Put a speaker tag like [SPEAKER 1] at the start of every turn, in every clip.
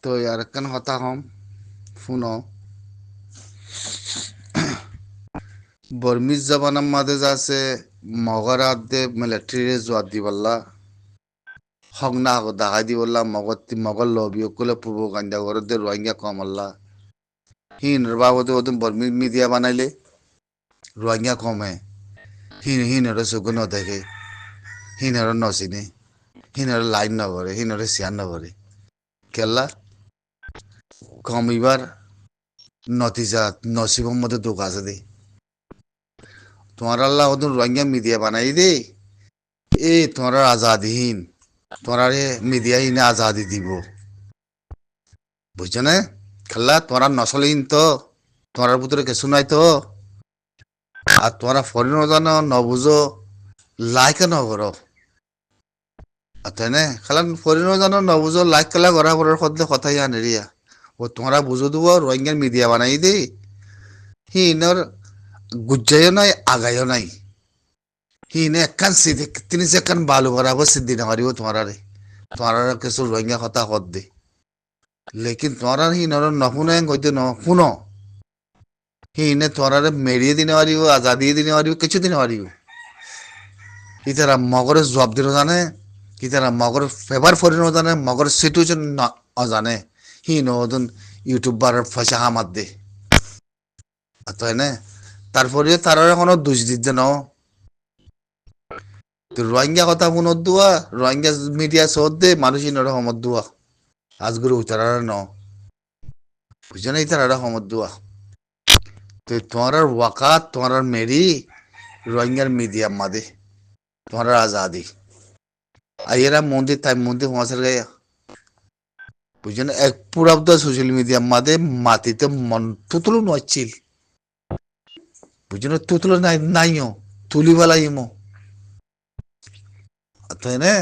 [SPEAKER 1] তো আর একখান কথা হম শুনো। বর্মিজ জবানার মাঝে আছে মগরাত দে মিলিটারি জোয়ার দি বললা হক না হক দাগাই দি বললা মগর লবিও কুলে পূর্ব গান্ধা করে দে রোহিঙ্গা কমল্লা হিন বাবদে ওদের বর্মিজ মিডিয়া বানাইলে রোহিঙ্গা কমে হিনরে চকু নদেখে হিনরে নচিনে হিনরে লাইন নভরে হিনরে চেয়ার নভরে কেলা কমিবার নতিজা নসিবের মধ্যে দুঃখ আছে দে তোমার আল্লাহ ওদের রোহিঙ্গা মিডিয়া বানাই দে তোমার আজাদিহীন তোমার মিডিয়া ইনে আজাদি দিব বুঝছো না খেলা তোমার নচলেহীন তো তোমার ভিতরে কিছু নাই তো আর তোমরা ফরিন জানো নবুঝো লাইক নগর তাই না খেলা ফরিন জানো নবুঝো লাইক খেলা করা পরের সদ্য কথাই আনেরিয়া ও তোমরা বুঝো দিব রোহিঙ্গার মিডিয়া বানাই দে ইনর গুজ্জাইও নাই আগাইও নাই ইনে একখান সিদ্ধি তিনি যে একখান বালু ভরাবো সিদ্ধি নামারিব তোমার কিছু রোহিঙ্গা কথা কত দে লেকিন তোমার হিনর নশুনে কইতে শুনো হিনে তোমার মেরিয়ে দিনে পারিব আজাদি দিনে পারিব কিছু দিনে পারিব ইতারা মগরের জবাব দিন জানে ইতারা মগর ফেভার ফরিন জানে মগর সিটুয়েশন অজানে হি নদন ইউটিউবার পয়সা হামাত দে তাই না তারপরে তারা এখনো দোষ দিতে ন রোহিঙ্গা কথা মনত দোয়া রোহিঙ্গা মিডিয়া সদ দে মানুষ ইনর সমত দোয়া আজগুলো উতারা ন বুঝছো না ইতারা সমত দোয়া তো তোমার ওয়াকাত তোমার মেরি রোহিঙ্গার মিডিয়া মাদে তোমার আজাদি আইয়েরা মন্দির তাই মন্দির পৌঁছার গায়া বুঝছো না এক পুরা সোশ্যাল মিডিয়া মাদে মাটিতে মন তুতুলো নচ্ছিল বুঝছো না তুতুলো নাইও তুলি বেলাইমো তাই না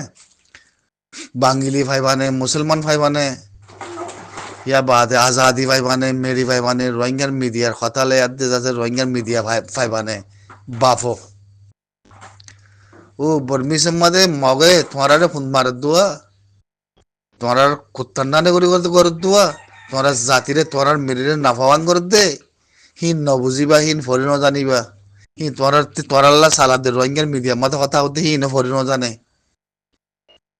[SPEAKER 1] বাঙালি ভাইবানে মুসলমান ভাইবানে ইয়া বাদে আজাদি ভাইবানে মেরি ভাইবানে রোহিঙ্গার মিডিয়ার হতালে আদে যাচ্ছে রোহিঙ্গার মিডিয়া ভাইবানে বাফো ও বর্মিসের মাঝে মগে তোমার ফোন মার দোয়া তোমার কুত্তার নানে করে দোয়া তোমার জাতিরে তোমার মেরিরে নাফাওয়ান করে দে হিন নবুঝিবা হিন ফরিন জানিবা হি তোমার আল্লাহ সালা দে রোহিঙ্গার মিডিয়া মাঝে কথা হতে হিন ফরিন জানে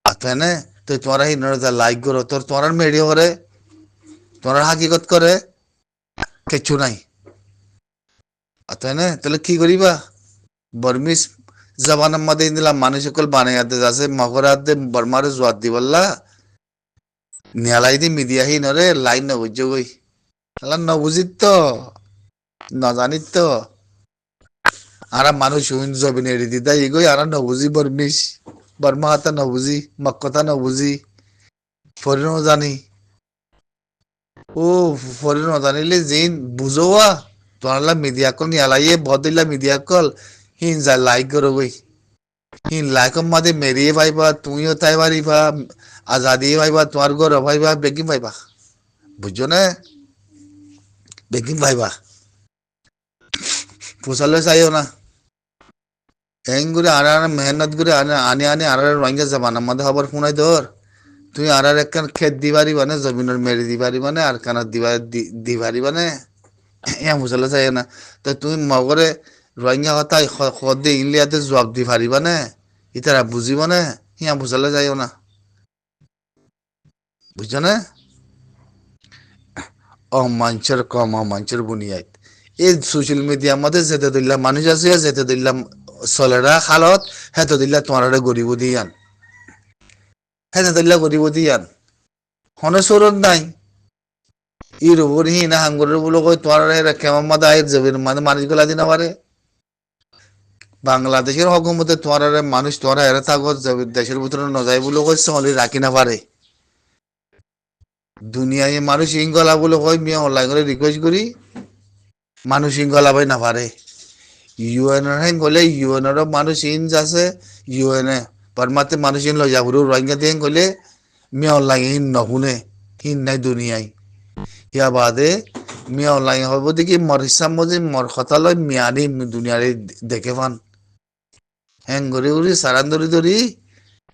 [SPEAKER 1] আতে না তো তোমার হিন লাইক করো তোমার মেরি করে তোমার হাকিকত করে কিছু নাই আতে না তাহলে কি করিবা বর্মিস জবানের মধ্যে দিলাম মানুষ সকল বানাই আদে যাচ্ছে মগরাতে বর্মারে জোয়ার দি বললা নিয়ালাই দি মিডিয়াহি নরে লাইন নবুঝ গই আল্লাহ নবুঝিত তো নজানিত তো আর মানুষ জবিন এড়ি দিদা ইগই আর নবুঝি বর্মিস বর্মা হাতা নবুঝি মক্কতা নবুঝি ফরিন জানি ও ফরিন জানিলে জিন বুঝোয়া তোমার মিডিয়া কল নিয়ালাইয়ে বদিল্লা মিডিয়া কল হিন যা লাইক করো গই হিন লাইক মাদে মেরিয়ে পাইবা তুমিও তাই পারিবা আজাদি পাইবা তোমার ঘর পাইবা বেগিং পাইবা বুঝছো না বেগিং পাইবা পোষালে চাইও না এং করে আর মেহনত করে আনে আনে আর রোহিঙ্গা জাবান আমাদের খবর শুনাই ধর তুই আর একখান খেত দি পারিবা না জমিনের মেরি দি পারিবা না আর কানার দি পারিবা না এম পোষালে চাইও না তো তুমি মগরে রোহিঙ্গা কথা সদে ইংলিয়াতে জবাব দি পারিবা না ইতারা বুঝিব না হিয়া বুঝালে যাইও না বুঝছো না মানুষের কম মানুষের বুনিয়াদ এই সোশ্যাল মিডিয়ার মধ্যে যেতে দিল্লা মানুষ আছে যেতে দিল্লাম চলেরা খালত হেতে দিল্লা তোমার গরিব দিয়ান হেতে দিল্লা গরিব দিয়ান হনে সরত নাই ইউরোপর হি না হাঙ্গরের বলে কই তোমার কেমন মাদা আয়ের জবির মানে মানুষ গুলা দিন পারে বাংলাদেশের হকুমতে তোমার মানুষ তোমার এরা থাকো দেশের ভিতরে নজাই বলে কই চলি রাখি না পারে দুনিয়ায় মানুষ ইঙ্গলা বলে কই মিয়া অনলাইন করে রিকোয়েস্ট করি মানুষ ইঙ্গলা ভাই না পারে ইউএনের হেন গলে ইউএনের মানুষ ইন যাচ্ছে ইউএনএ পারমাতে মানুষ ইন লই যাবো রোহিঙ্গা দিয়ে গলে মিয়া অনলাইন হিন নহুনে হিন নাই দুনিয়ায় ইয়া বাদে মিয়া অনলাইন হব দেখি মর হিসাব মধ্যে মর কথা লয় মিয়ানি দুনিয়ারে দেখে পান হেং ঘুরি ঘুরি সারান ধরি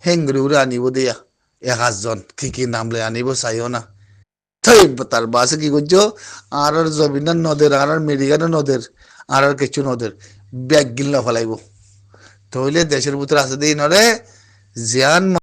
[SPEAKER 1] হেং ঘুরি ঘুরি আনিব দিয়া 1,000 জন কি নামলে আনিব চাইও না থই তার বাসে কি করছো আর জমিনার নদের আর মেডিকেলের নদের আর কিছু নদের ব্যাগ গিল না ফেলাইব তাহলে দেশের ভিতরে আছে দিই নরে জিয়ান